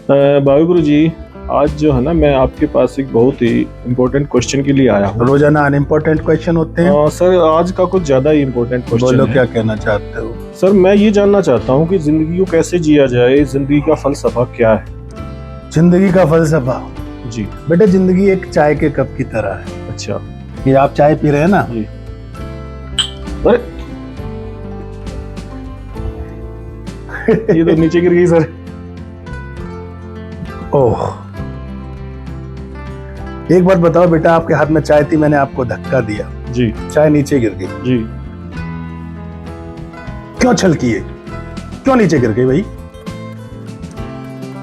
वाहिगुरु जी, आज जो है ना मैं आपके पास एक बहुत ही इम्पोर्टेंट क्वेश्चन के लिए आया हूँ। रोजाना अनइम्पोर्टेंट क्वेश्चन होते हैं। सर आज का कुछ ज्यादा ही इम्पोर्टेंट क्वेश्चन बोलो है। क्या कहना चाहते हो। सर मैं ये जानना चाहता हूँ कि जिंदगी को कैसे जिया जाए, जिंदगी का फलसफा क्या है? जिंदगी का फलसफा जी। बेटे, जिंदगी एक चाय के कप की तरह है। अच्छा। ये आप चाय पी रहे हैं ना, जी। अरे ये तो नीचे गिर गई सर। ओह, एक बात बताओ बेटा, आपके हाथ में चाय थी, मैंने आपको धक्का दिया, जी। चाय नीचे गिर गई, जी। क्यों छलकी है, क्यों नीचे गिर गई भाई?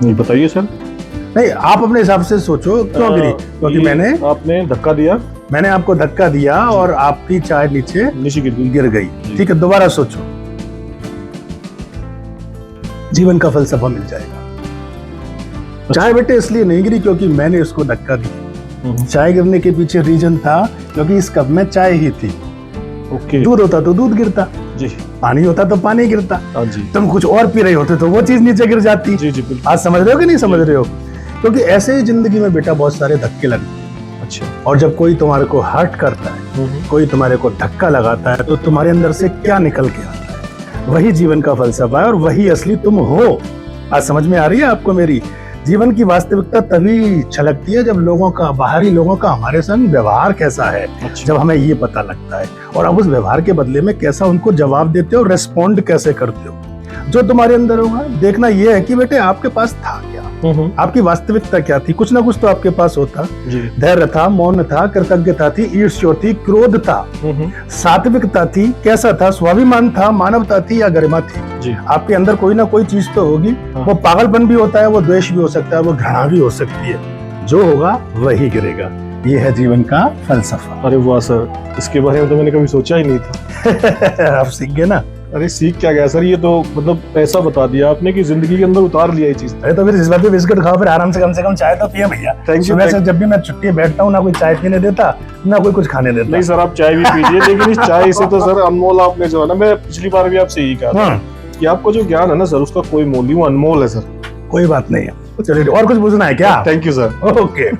नहीं बताइए सर। नहीं, आप अपने हिसाब से सोचो क्यों गिरी। क्योंकि आपने धक्का दिया, मैंने आपको धक्का दिया और आपकी चाय नीचे गिर गई। ठीक है, दोबारा सोचो, जीवन का फलसफा मिल जाएगा। चाय बेटे इसलिए नहीं गिरी क्योंकि मैंने इसको धक्का दिया। चाय गिरने के पीछे रीजन था क्योंकि इस कप में चाय ही थी। ओके। दूध होता तो दूध गिरता, जी। पानी होता तो पानी गिरता। जी। तुम कुछ और पी रहे होते तो वो चीज नीचे गिर जाती। जी जी बिल्कुल। आज समझ रहे हो कि नहीं समझ रहे हो? क्योंकि ऐसे ही जिंदगी में बेटा बहुत सारे धक्के लगते हैं। अच्छा। और जब कोई तुम्हारे को हर्ट करता है, कोई तुम्हारे को धक्का लगाता है, तो तुम्हारे अंदर से क्या निकल के आता है, वही जीवन का फलसफा है और वही असली तुम हो। आज समझ में आ रही है आपको मेरी? जीवन की वास्तविकता तभी छलकती है जब लोगों का, बाहरी लोगों का हमारे संग व्यवहार कैसा है। अच्छा। जब हमें ये पता लगता है और अब उस व्यवहार के बदले में कैसा उनको जवाब देते हो, रेस्पॉन्ड कैसे करते हो। जो तुम्हारे अंदर होगा, देखना ये है कि बेटे आपके पास था क्या, आपकी वास्तविकता क्या थी। कुछ ना कुछ तो आपके पास होता। धैर्य था, मौन था, कृतज्ञता थी, ईर्ष्या थी, क्रोध था, सात्विकता थी, कैसा था, स्वाभिमान था, मानवता थी या गरिमा थी। आपके अंदर कोई ना कोई चीज तो होगी। वो पागलपन भी होता है, वो द्वेष भी हो सकता है, वो घृणा भी हो सकती है। जो होगा वही गिरेगा। ये है जीवन का फलसफा। अरे वाह सर, इसके बारे में तो मैंने कभी सोचा ही नहीं था। आप सीख गए ना। अरे सीख क्या गया सर, ये तो मतलब ऐसा बता दिया आपने कि जिंदगी के अंदर उतार लिया ये चीज। अरे तो फिर इस बात पे बिस्किट खाओ, फिर आराम से कम चाय तो पिए भैया। सुबह से जब भी मैं छुट्टी बैठता हूँ, ना कोई चाय पीने देता, ना कोई कुछ खाने देता। नहीं सर, आप चाय भी पीजिए, लेकिन इस चाय से तो सर अनमोल आपने जो है ना, मैं पिछली बार भी आपसे यही कहा था कि आपको जो ज्ञान है ना सर, उसका कोई मोल नहीं, वो अनमोल है सर। कोई बात नहीं है। चलिए, और कुछ पूछना है क्या? Thank you sir. ओके।